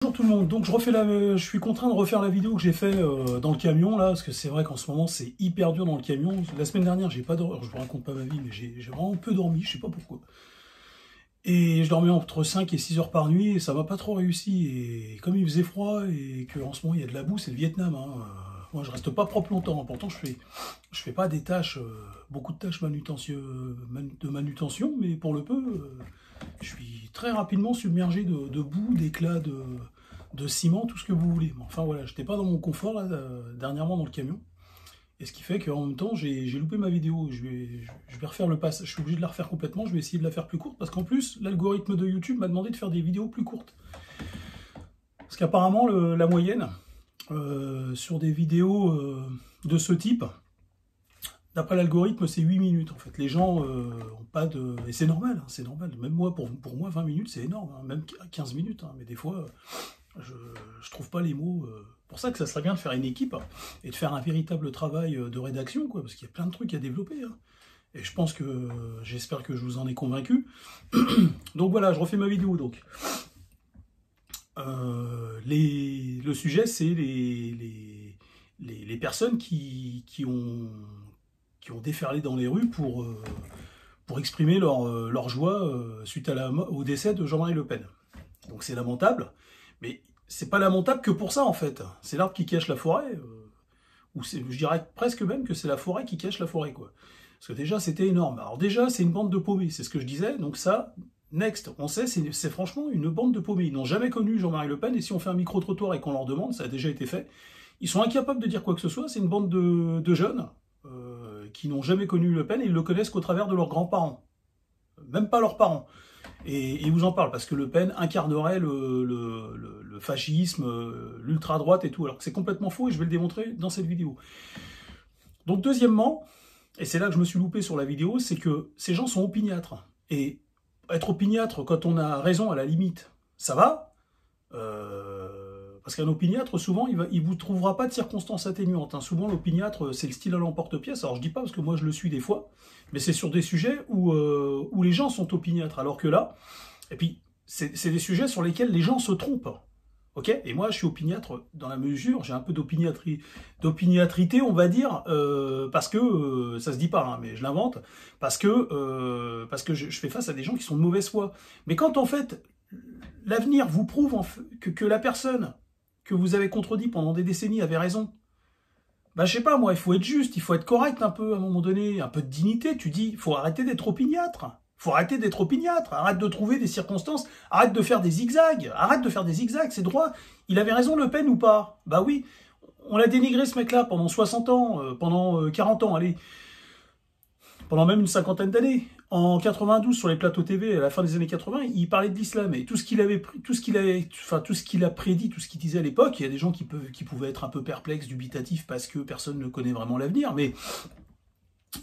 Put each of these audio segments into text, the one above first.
Bonjour tout le monde, donc je suis contraint de refaire la vidéo que j'ai fait dans le camion là, parce que c'est vrai qu'en ce moment c'est hyper dur dans le camion. La semaine dernière j'ai pas dormi, je vous raconte pas ma vie, mais j'ai vraiment peu dormi, je sais pas pourquoi. Et je dormais entre 5 et 6 heures par nuit et ça m'a pas trop réussi. Et comme il faisait froid et qu'en ce moment il y a de la boue, c'est le Vietnam, hein. Moi je reste pas propre longtemps, hein. Pourtant je fais pas des tâches, beaucoup de tâches de manutention, mais pour le peu, je suis très rapidement submergé de boue, d'éclats, de ciment, tout ce que vous voulez. Mais enfin voilà, j'étais pas dans mon confort là, dernièrement dans le camion. Et ce qui fait qu'en même temps, j'ai loupé ma vidéo. Je vais refaire le passage. Je suis obligé de la refaire complètement. Je vais essayer de la faire plus courte parce qu'en plus, l'algorithme de YouTube m'a demandé de faire des vidéos plus courtes. Parce qu'apparemment, la moyenne sur des vidéos de ce type, d'après l'algorithme, c'est 8 minutes. En fait, les gens ont pas de... Et c'est normal, hein, c'est normal. Même moi, pour moi, 20 minutes, c'est énorme. Hein, même 15 minutes. Hein, mais des fois, je trouve pas les mots. Pour ça que ça serait bien de faire une équipe et de faire un véritable travail de rédaction, quoi, parce qu'il y a plein de trucs à développer. Hein. Et je pense que, j'espère que je vous en ai convaincu. Donc voilà, je refais ma vidéo. Donc, le sujet, c'est les personnes qui ont déferlé dans les rues pour exprimer leur joie suite au décès de Jean-Marie Le Pen. Donc c'est lamentable, mais c'est pas lamentable que pour ça en fait. C'est l'arbre qui cache la forêt, ou je dirais presque même que c'est la forêt qui cache la forêt, quoi. Parce que déjà c'était énorme. Alors déjà c'est une bande de paumés, c'est ce que je disais, donc ça, next, on sait, c'est franchement une bande de paumés. Ils n'ont jamais connu Jean-Marie Le Pen, et si on fait un micro-trottoir et qu'on leur demande, ça a déjà été fait, ils sont incapables de dire quoi que ce soit. C'est une bande de jeunes qui n'ont jamais connu Le Pen, et ils le connaissent qu'au travers de leurs grands-parents. Même pas leurs parents. Et ils vous en parlent, parce que Le Pen incarnerait le fascisme, l'ultra-droite et tout, alors que c'est complètement faux, et je vais le démontrer dans cette vidéo. Donc deuxièmement, et c'est là que je me suis loupé sur la vidéo, c'est que ces gens sont opiniâtres. Et être opiniâtre quand on a raison, à la limite, ça va, parce qu'un opiniâtre, souvent, il vous trouvera pas de circonstances atténuantes. Hein. Souvent, l'opiniâtre, c'est le style à l'emporte-pièce. Alors, je dis pas parce que moi, je le suis des fois, mais c'est sur des sujets où les gens sont opiniâtres. Alors que là, et puis, c'est des sujets sur lesquels les gens se trompent. Ok? Et moi, je suis opiniâtre dans la mesure, j'ai un peu d'opiniâtrité, on va dire, parce que, ça se dit pas, hein, mais je l'invente, parce que je fais face à des gens qui sont de mauvaise foi. Mais quand, en fait, l'avenir vous prouve que la personne que vous avez contredit pendant des décennies avait raison, bah je sais pas moi, il faut être juste, il faut être correct un peu à un moment donné, un peu de dignité, tu dis, il faut arrêter d'être opiniâtre, arrête de trouver des circonstances, arrête de faire des zigzags, c'est droit, il avait raison Le Pen ou pas? Bah oui, on l'a dénigré ce mec-là pendant 60 ans, pendant 40 ans, allez, pendant même une cinquantaine d'années. En 92, sur les plateaux TV, à la fin des années 80, il parlait de l'islam. Et tout ce qu'il a prédit, tout ce qu'il disait à l'époque, il y a des gens qui pouvaient être un peu perplexes, dubitatifs, parce que personne ne connaît vraiment l'avenir, mais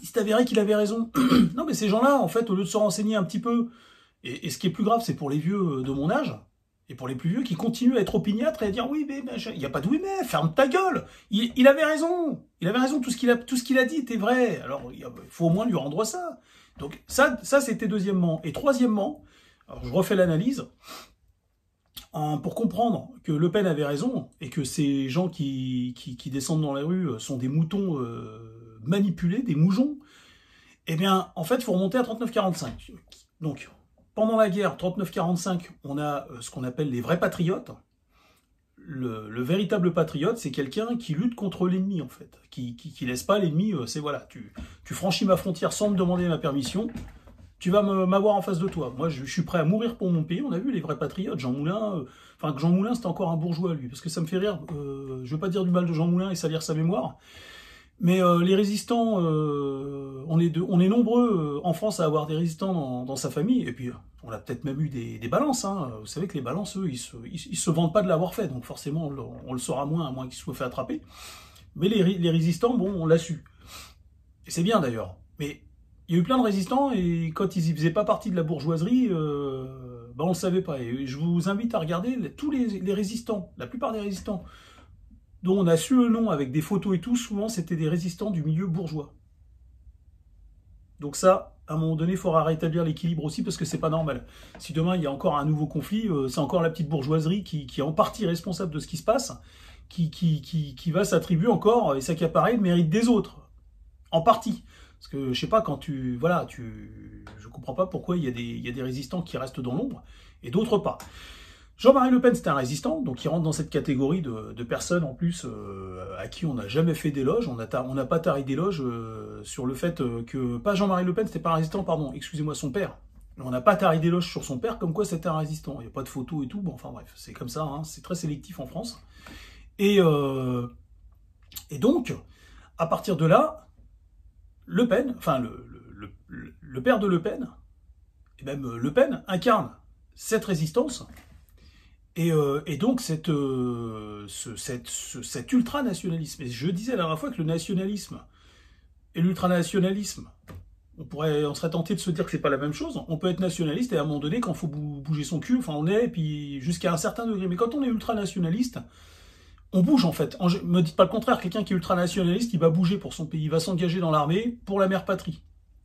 il s'est avéré qu'il avait raison. Non, mais ces gens-là, en fait, au lieu de se renseigner un petit peu, et ce qui est plus grave, c'est pour les vieux de mon âge, et pour les plus vieux qui continuent à être opiniâtres et à dire oui, mais il n'y a pas de oui, mais ferme ta gueule. Il avait raison. Il avait raison. Tout ce qu'il a dit était vrai. Alors, il faut au moins lui rendre ça. Donc, ça c'était deuxièmement. Et troisièmement, alors je refais l'analyse, pour comprendre que Le Pen avait raison et que ces gens qui descendent dans les rues sont des moutons manipulés, des moujons, eh bien, en fait, il faut remonter à 39-45. Donc, pendant la guerre 39-45, on a ce qu'on appelle les vrais patriotes. Le véritable patriote, c'est quelqu'un qui lutte contre l'ennemi, en fait. Qui laisse pas l'ennemi, c'est voilà, tu franchis ma frontière sans me demander ma permission, tu vas m'avoir en face de toi. Moi, je suis prêt à mourir pour mon pays. On a vu les vrais patriotes, Jean Moulin. Enfin, Jean Moulin, c'était encore un bourgeois, lui, parce que ça me fait rire. Je veux pas dire du mal de Jean Moulin et salir sa mémoire. Mais les résistants, on est nombreux en France à avoir des résistants dans sa famille, et puis on a peut-être même eu des balances. Hein. Vous savez que les balances, eux, ils se vantent pas de l'avoir fait, donc forcément on le saura moins, à moins qu'ils se soient fait attraper. Mais les résistants, bon, on l'a su. Et c'est bien d'ailleurs. Mais il y a eu plein de résistants, et quand ils faisaient pas partie de la bourgeoiserie, ben on le savait pas. Et je vous invite à regarder tous les résistants, la plupart des résistants, dont on a su le nom avec des photos et tout, souvent c'était des résistants du milieu bourgeois. Donc ça, à un moment donné, il faudra rétablir l'équilibre aussi, parce que c'est pas normal. Si demain, il y a encore un nouveau conflit, c'est encore la petite bourgeoisie qui est en partie responsable de ce qui se passe, qui va s'attribuer encore et s'accaparer le mérite des autres. En partie. Parce que, je sais pas, quand je comprends pas pourquoi il y a des résistants qui restent dans l'ombre, et d'autres pas. Jean-Marie Le Pen, c'était un résistant, donc il rentre dans cette catégorie de personnes, en plus, à qui on n'a jamais fait d'éloge. On n'a pas tari d'éloge sur le fait que... Pas Jean-Marie Le Pen, c'était pas un résistant, pardon, excusez-moi, son père. On n'a pas tari d'éloge sur son père, comme quoi c'était un résistant. Il n'y a pas de photos et tout, bon, enfin bref, c'est comme ça, hein, c'est très sélectif en France. Et donc, à partir de là, Le Pen, enfin, le père de Le Pen, et même Le Pen, incarne cette résistance. Et donc cet ultranationalisme, et je disais la dernière fois que le nationalisme et l'ultranationalisme, on serait tenté de se dire que c'est pas la même chose. On peut être nationaliste et à un moment donné, quand il faut bouger son cul, enfin on est, et puis jusqu'à un certain degré. Mais quand on est ultranationaliste, on bouge en fait. Me dites pas le contraire, quelqu'un qui est ultranationaliste, il va bouger pour son pays, il va s'engager dans l'armée pour la mère patrie.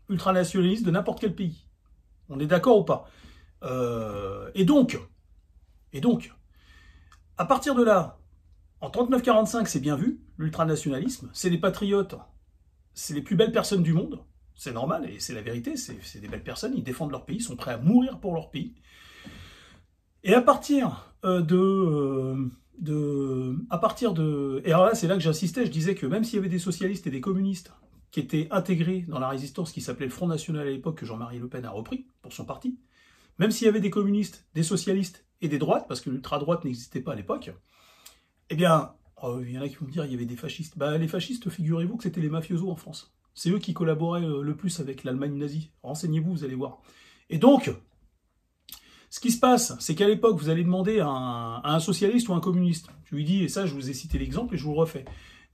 Ultranationaliste de n'importe quel pays. On est d'accord ou pas? Et donc, à partir de là, en 39-45, c'est bien vu, l'ultranationalisme, c'est les patriotes, c'est les plus belles personnes du monde, c'est normal, et c'est la vérité, c'est des belles personnes, ils défendent leur pays, ils sont prêts à mourir pour leur pays. Et à partir et alors là, c'est là que j'insistais, je disais que même s'il y avait des socialistes et des communistes qui étaient intégrés dans la résistance qui s'appelait le Front National à l'époque, que Jean-Marie Le Pen a repris pour son parti, même s'il y avait des communistes, des socialistes et des droites, parce que l'ultra-droite n'existait pas à l'époque, eh bien, il y en a qui vont me dire il y avait des fascistes. Bah, les fascistes, figurez-vous que c'était les mafiosos en France. C'est eux qui collaboraient le plus avec l'Allemagne nazie. Renseignez-vous, vous allez voir. Et donc, ce qui se passe, c'est qu'à l'époque, vous allez demander à un socialiste ou un communiste. Je lui dis, et ça, je vous ai cité l'exemple et je vous le refais.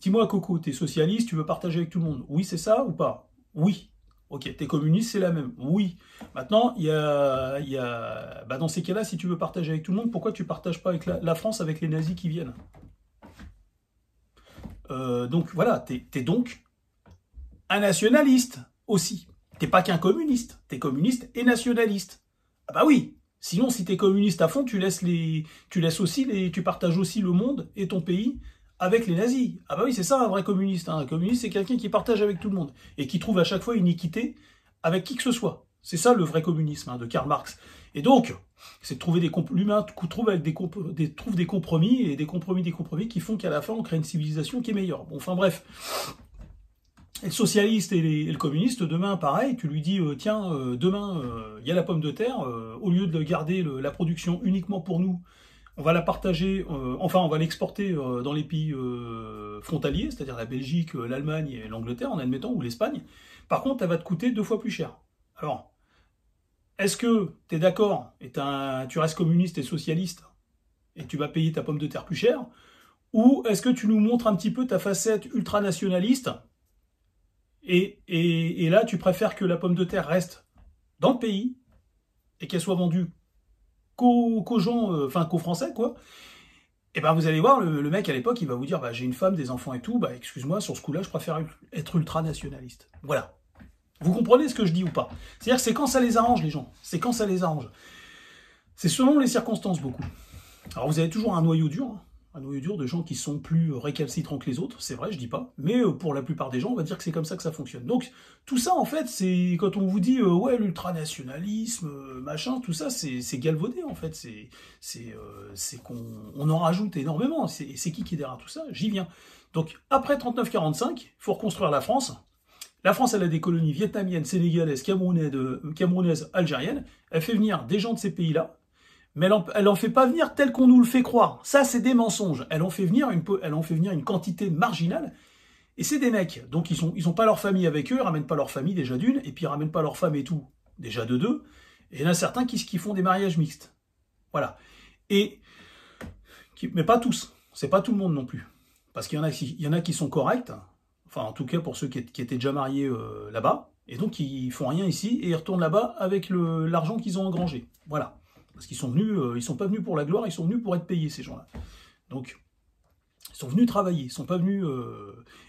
Dis-moi, Coco, t'es socialiste, tu veux partager avec tout le monde? Oui, c'est ça ou pas? Oui. Ok, t'es communiste, c'est la même. Oui. Maintenant, dans ces cas-là, si tu veux partager avec tout le monde, pourquoi tu partages pas avec la France avec les nazis qui viennent? Donc voilà, t'es donc un nationaliste aussi. T'es pas qu'un communiste. T'es communiste et nationaliste. Ah bah oui. Sinon, si t'es communiste à fond, tu partages aussi le monde et ton pays avec les nazis. Ah bah oui, c'est ça un vrai communiste. Hein. Un communiste, c'est quelqu'un qui partage avec tout le monde et qui trouve à chaque fois une équité avec qui que ce soit. C'est ça le vrai communisme de Karl Marx. Et donc, c'est de trouver l'humain trouve des compromis et des compromis qui font qu'à la fin, on crée une civilisation qui est meilleure. Bon, enfin bref. Et le socialiste et le communiste, demain, pareil, tu lui dis, tiens, demain, il y a la pomme de terre, au lieu de garder la production uniquement pour nous, on va la partager, enfin, on va l'exporter dans les pays frontaliers, c'est-à-dire la Belgique, l'Allemagne et l'Angleterre, en admettant, ou l'Espagne. Par contre, elle va te coûter 2 fois plus cher. Alors, est-ce que tu es d'accord, et tu restes communiste et socialiste, et tu vas payer ta pomme de terre plus cher, ou est-ce que tu nous montres un petit peu ta facette ultranationaliste, et là, tu préfères que la pomme de terre reste dans le pays et qu'elle soit vendue qu'aux gens, enfin qu'aux Français, quoi. Et ben vous allez voir, le mec à l'époque, il va vous dire, bah j'ai une femme, des enfants et tout, bah excuse-moi, sur ce coup-là, je préfère être ultranationaliste. Voilà. Vous comprenez ce que je dis ou pas? C'est-à-dire que c'est quand ça les arrange, les gens. C'est quand ça les arrange. C'est selon les circonstances, beaucoup. Alors vous avez toujours un noyau dur, de gens qui sont plus récalcitrants que les autres, c'est vrai, je dis pas, mais pour la plupart des gens, on va dire que c'est comme ça que ça fonctionne. Donc, tout ça, en fait, c'est quand on vous dit, ouais, l'ultranationalisme, machin, tout ça, c'est galvaudé, en fait, c'est qu'on en rajoute énormément, c'est qui est derrière tout ça? J'y viens. Donc, après 39-45, il faut reconstruire la France. La France, elle a des colonies vietnamiennes, sénégalaises, camerounaises, algériennes, elle fait venir des gens de ces pays-là, mais elle en fait pas venir tel qu'on nous le fait croire. Ça, c'est des mensonges. Elle en fait venir une quantité marginale. Et c'est des mecs. Donc, ils ont pas leur famille avec eux, ils ramènent pas leur famille, déjà d'une, et puis ils ramènent pas leur femme et tout, déjà de deux. Et il y en a certains qui font des mariages mixtes. Voilà. Mais pas tous. C'est pas tout le monde non plus. Parce qu'il y en a qui sont corrects. Enfin, en tout cas, pour ceux qui étaient déjà mariés là-bas. Et donc, ils font rien ici, et ils retournent là-bas avec l'argent qu'ils ont engrangé. Voilà. Parce qu'ils sont venus, ils sont pas venus pour la gloire, ils sont venus pour être payés, ces gens-là. Donc, Ils sont venus travailler, ils sont pas venus...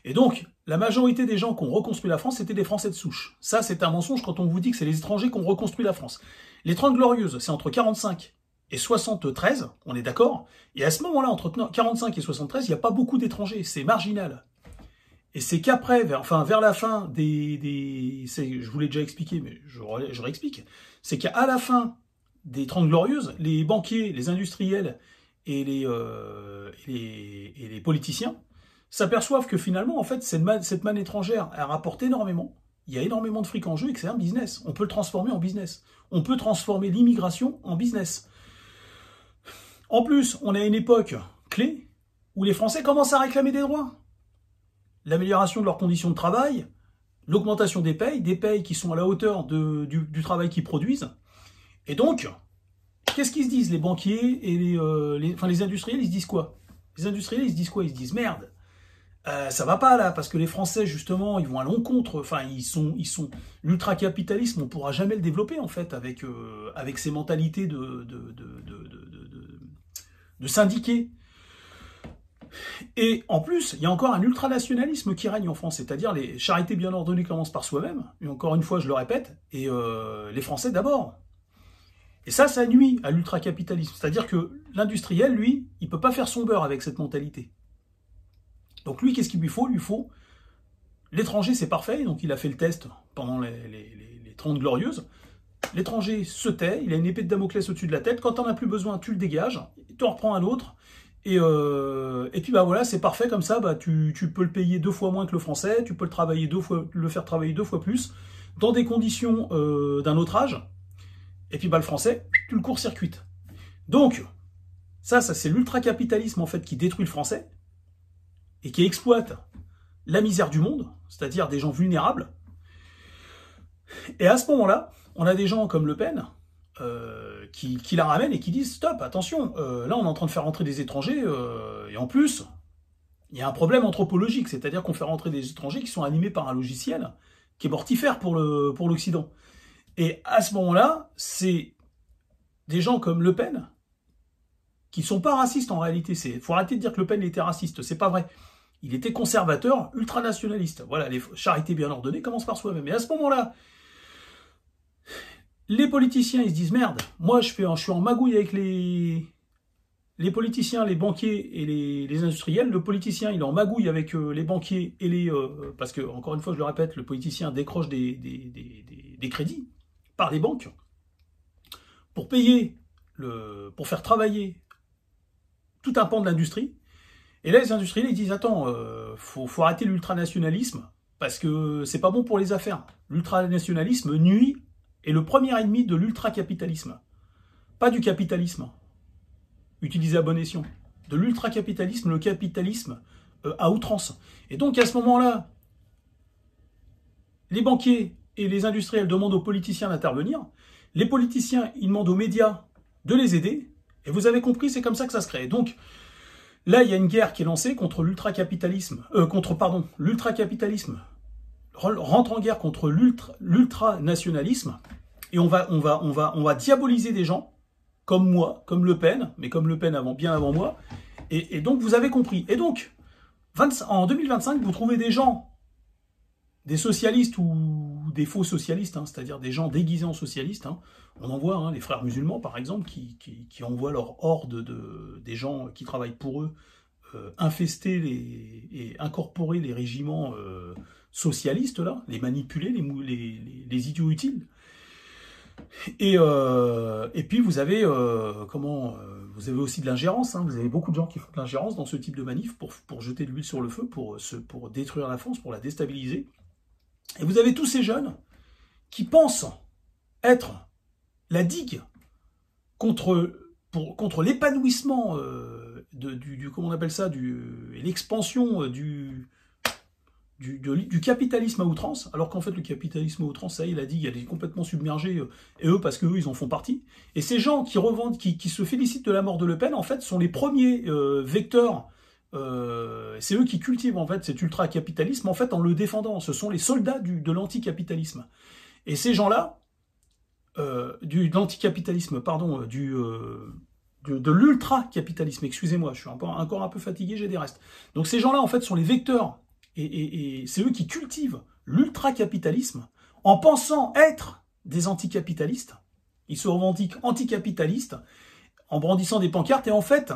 Et donc, la majorité des gens qui ont reconstruit la France, c'était des Français de souche. Ça, c'est un mensonge quand on vous dit que c'est les étrangers qui ont reconstruit la France. Les 30 Glorieuses, c'est entre 45 et 73, on est d'accord. Et à ce moment-là, entre 45 et 73, il n'y a pas beaucoup d'étrangers, c'est marginal. Et c'est qu'après, vers la fin je vous l'ai déjà expliqué, mais je réexplique. C'est qu'à la fin des 30 Glorieuses, les banquiers, les industriels et les politiciens s'aperçoivent que finalement, en fait, cette manne étrangère, elle rapporte énormément. Il y a énormément de fric en jeu et que c'est un business. On peut le transformer en business. On peut transformer l'immigration en business. En plus, on est à une époque clé où les Français commencent à réclamer des droits. L'amélioration de leurs conditions de travail, l'augmentation des payes qui sont à la hauteur du travail qu'ils produisent. Et donc, qu'est-ce qu'ils se disent, les banquiers et les industriels, ils se disent quoi? Les industriels, ils se disent quoi? Ils se disent, merde, ça va pas là, parce que les Français, justement, ils vont à l'encontre, enfin, l'ultracapitalisme, on pourra jamais le développer, en fait, avec ces mentalités de syndiqués. Et en plus, il y a encore un ultranationalisme qui règne en France, c'est-à-dire les charités bien ordonnées commencent par soi-même, et encore une fois, je le répète, et les Français d'abord. Et ça nuit à l'ultracapitalisme, c'est-à-dire que l'industriel, lui, il peut pas faire son beurre avec cette mentalité. Donc lui, qu'est-ce qu'il lui faut? Il lui faut l'étranger, c'est parfait, donc il a fait le test pendant les 30 Glorieuses. L'étranger se tait, il a une épée de Damoclès au-dessus de la tête, quand t'en as plus besoin, tu le dégages, tu en reprends un autre, et puis bah voilà, c'est parfait, comme ça, bah, tu peux le payer 2 fois moins que le français, tu peux le faire travailler 2 fois plus, dans des conditions d'un autre âge, et puis bah le français, tu le court-circuites. Donc, ça c'est l'ultracapitalisme en fait qui détruit le français, et qui exploite la misère du monde, c'est-à-dire des gens vulnérables. Et à ce moment-là, on a des gens comme Le Pen qui la ramènent et qui disent « Stop, attention, là on est en train de faire rentrer des étrangers, et en plus, il y a un problème anthropologique, c'est-à-dire qu'on fait rentrer des étrangers qui sont animés par un logiciel qui est mortifère pour l'Occident. » Et à ce moment-là, c'est des gens comme Le Pen qui ne sont pas racistes en réalité. Il faut arrêter de dire que Le Pen était raciste, c'est pas vrai. Il était conservateur, ultranationaliste. Voilà, les charités bien ordonnées commencent par soi-même. Et à ce moment-là, les politiciens, ils se disent, merde, moi je suis en magouille avec les politiciens, les banquiers et les industriels. Le politicien, il est en magouille avec les banquiers et parce que, encore une fois, je le répète, le politicien décroche des crédits par les banques pour pour faire travailler tout un pan de l'industrie. Et là, les industriels, ils disent, attends, faut arrêter l'ultranationalisme, parce que c'est pas bon pour les affaires. L'ultranationalisme nuit, est le premier ennemi de l'ultracapitalisme. Pas du capitalisme, utilisé à bon escient. De l'ultracapitalisme, le capitalisme à outrance. Et donc, à ce moment-là, les banquiers et les industriels demandent aux politiciens d'intervenir. Les politiciens, ils demandent aux médias de les aider. Et vous avez compris, c'est comme ça que ça se crée. Donc, là, il y a une guerre qui est lancée contre l'ultracapitalisme, l'ultracapitalisme rentre en guerre contre l'ultranationalisme, et on va diaboliser des gens comme moi, comme Le Pen, mais comme Le Pen bien avant moi, et donc vous avez compris. Et donc, en 2025, vous trouvez des gens, des socialistes ou des faux socialistes, hein, c'est-à-dire des gens déguisés en socialistes, hein. On en voit, hein, les frères musulmans par exemple, qui envoient leur horde des gens qui travaillent pour eux, infester et incorporer les régiments socialistes, là, les manipuler, les idiots utiles. Et puis vous avez vous avez aussi de l'ingérence, hein, vous avez beaucoup de gens qui font de l'ingérence dans ce type de manif pour jeter de l'huile sur le feu, pour détruire la France, pour la déstabiliser. Et vous avez tous ces jeunes qui pensent être la digue contre l'épanouissement comment on appelle ça, l'expansion du capitalisme à outrance, alors qu'en fait le capitalisme à outrance, ça y est, la digue, elle est complètement submergée, et eux, parce qu'eux, ils en font partie. Et ces gens qui revendent, qui se félicitent de la mort de Le Pen, en fait, sont les premiers vecteurs, c'est eux qui cultivent en fait cet ultra-capitalisme, en fait, en le défendant. Ce sont les soldats de l'anticapitalisme. Et ces gens-là, de de l'ultra-capitalisme. Excusez-moi, je suis encore un peu fatigué, j'ai des restes. Donc ces gens-là, en fait, sont les vecteurs, et c'est eux qui cultivent l'ultra-capitalisme en pensant être des anticapitalistes. Ils se revendiquent anticapitalistes en brandissant des pancartes, et en fait,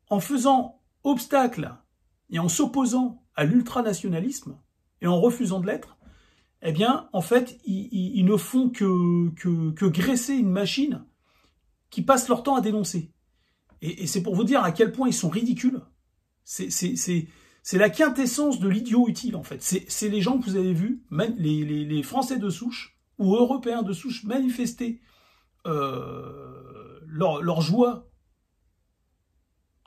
en faisant obstacle et en s'opposant à l'ultranationalisme et en refusant de l'être, eh bien, en fait, ils ne font que graisser une machine qui passe leur temps à dénoncer. Et c'est pour vous dire à quel point ils sont ridicules. C'est la quintessence de l'idiot utile, en fait. C'est les gens que vous avez vus, les Français de souche ou Européens de souche manifester leur joie,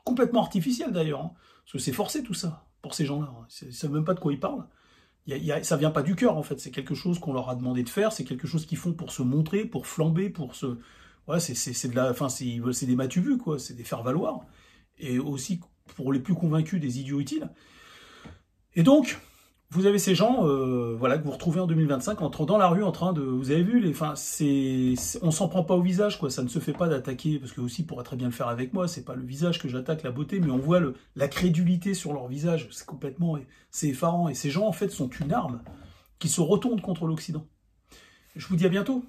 complètement artificielle d'ailleurs, hein, parce que c'est forcé tout ça, pour ces gens-là. Hein. Ils ne savent même pas de quoi ils parlent. Ça vient pas du cœur, en fait. C'est quelque chose qu'on leur a demandé de faire, c'est quelque chose qu'ils font pour se montrer, pour flamber, pour se... Ouais, c'est de la... Enfin, c'est des matu-vus, quoi. C'est des faire-valoir. Et aussi, pour les plus convaincus, des idiots utiles. Et donc, vous avez ces gens, voilà, que vous retrouvez en 2025, dans la rue, en train de... Vous avez vu, on s'en prend pas au visage, quoi. Ça ne se fait pas d'attaquer, parce que aussi, pourrait très bien le faire avec moi, c'est pas le visage que j'attaque, la beauté, mais on voit la crédulité sur leur visage. C'est complètement... C'est effarant. Et ces gens, en fait, sont une arme qui se retourne contre l'Occident. Je vous dis à bientôt.